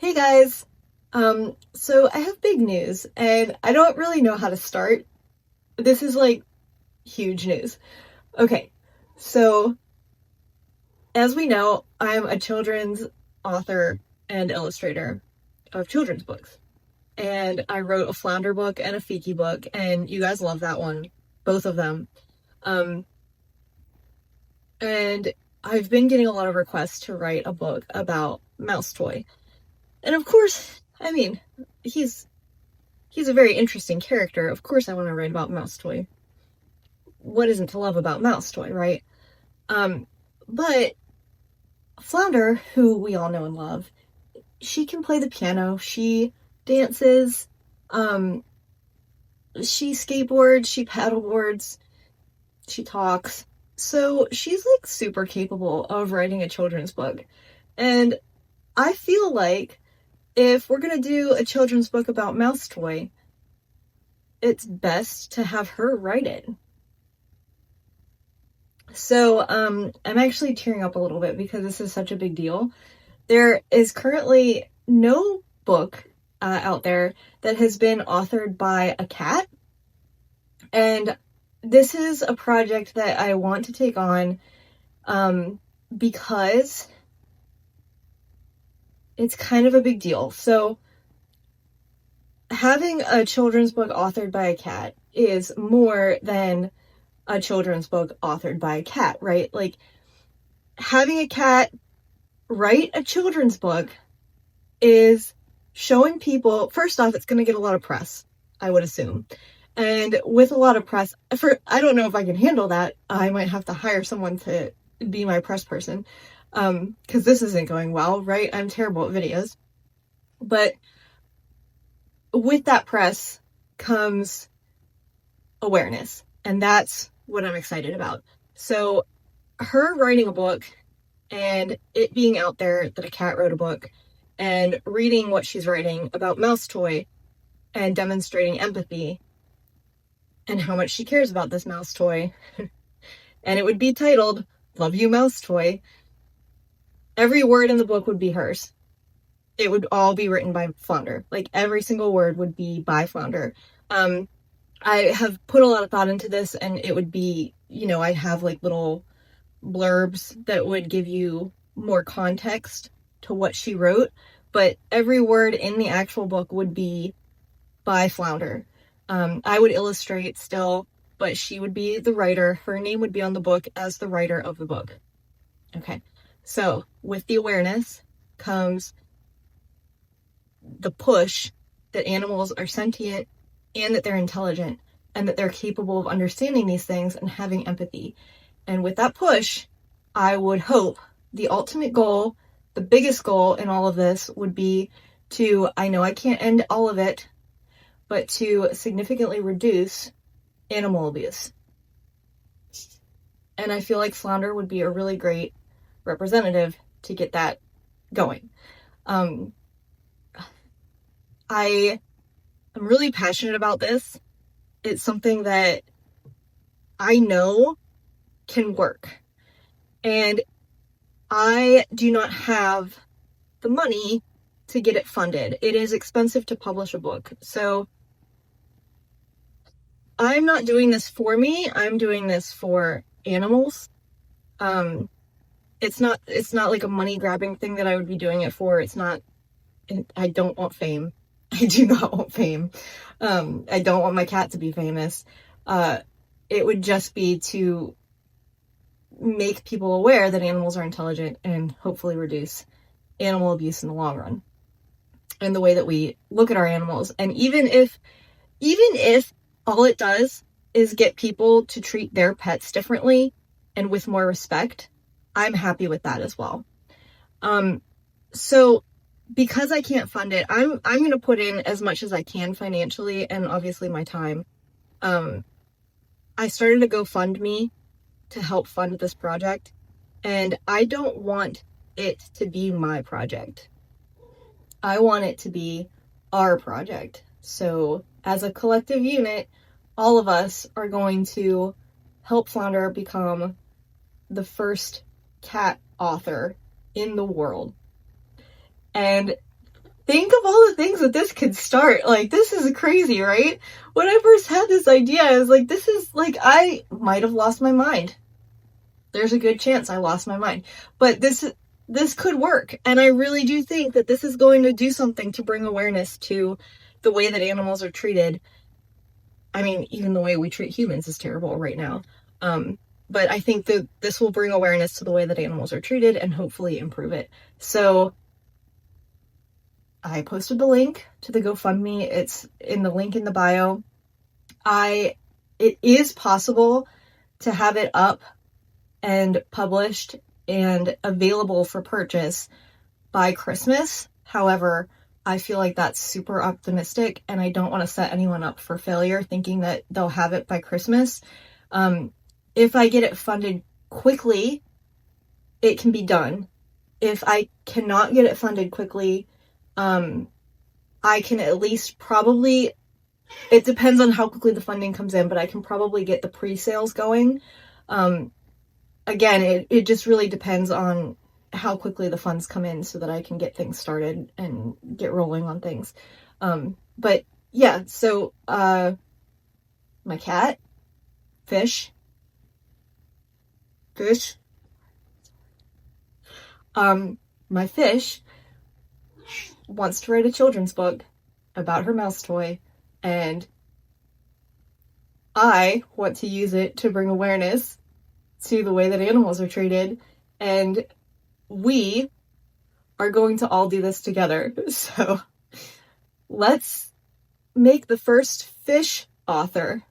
Hey guys! So I have big news and I don't really know how to start. This is like huge news. Okay, so as we know, I'm a children's author and illustrator of children's books. And I wrote a Flounder book and a Fiki book, and you guys love that one, both of them. Um, and I've been getting a lot of requests to write a book about Mouse Toy. And of course, I mean, he's a very interesting character. Of course I want to write about Mouse Toy. What isn't to love about Mouse Toy, right? But Flounder, who we all know and love, she can play the piano, she dances, she skateboards, she paddleboards, she talks. So she's like super capable of writing a children's book. And I feel like if we're gonna do a children's book about Mouse Toy, it's best to have her write it. So, I'm actually tearing up a little bit because this is such a big deal. There is currently no book out there that has been authored by a cat. And this is a project that I want to take on because it's kind of a big deal. So, having a children's book authored by a cat is more than a children's book authored by a cat, right? Like, having a cat write a children's book is showing people, first off, it's going to get a lot of press, I would assume. And with a lot of press, I don't know if I can handle that. I might have to hire someone to be my press person, because this isn't going well, right? I'm terrible at videos. But with that press comes awareness, and that's what I'm excited about. So her writing a book and it being out there that a cat wrote a book and reading what she's writing about Mouse Toy and demonstrating empathy and how much she cares about this mouse toy. And it would be titled, Love You Mouse Toy. Every word in the book would be hers. It would all be written by Flounder. Like, every single word would be by Flounder. I have put a lot of thought into this, and it would be, I'd have like little blurbs that would give you more context to what she wrote, but every word in the actual book would be by Flounder. I would illustrate still, but she would be the writer. Her name would be on the book as the writer of the book. Okay, so with the awareness comes the push that animals are sentient and that they're intelligent and that they're capable of understanding these things and having empathy. And with that push, I would hope the ultimate goal, the biggest goal in all of this would be to, I know I can't end all of it, but to significantly reduce animal abuse. And I feel like Flounder would be a really great representative to get that going. I am really passionate about this. It's something that I know can work. And I do not have the money to get it funded. It is expensive to publish a book. So I'm not doing this for me. I'm doing this for animals. It's not like a money grabbing thing that I would be doing it for. It's not, I don't want fame. I do not want fame. I don't want my cat to be famous. It would just be to make people aware that animals are intelligent and hopefully reduce animal abuse in the long run. And the way that we look at our animals. And even if all it does is get people to treat their pets differently and with more respect, I'm happy with that as well. So because I can't fund it, I'm going to put in as much as I can financially and obviously my time. I started a GoFundMe to help fund this project, and I don't want it to be my project. I want it to be our project. So as a collective unit, all of us are going to help Flounder become the first cat author in the world. And think of all the things that this could start. Like, this is crazy, right? When I first had this idea, I was like, this is like, I might have lost my mind. There's a good chance I lost my mind. But this could work. And I really do think that this is going to do something to bring awareness to the way that animals are treated. I mean, even the way we treat humans is terrible right now. But I think that this will bring awareness to the way that animals are treated and hopefully improve it. So I posted the link to the GoFundMe. It's in the link in the bio. It is possible to have it up and published and available for purchase by Christmas. However, I feel like that's super optimistic, and I don't want to set anyone up for failure thinking that they'll have it by Christmas. If I get it funded quickly, it can be done. If I cannot get it funded quickly, I can at least probably, it depends on how quickly the funding comes in, but I can probably get the pre-sales going. Again, it just really depends on how quickly the funds come in so that I can get things started and get rolling on things. But yeah, so, my cat, fish, my fish wants to write a children's book about her mouse toy, and I want to use it to bring awareness to the way that animals are treated, and we are going to all do this together. So let's make the first fish author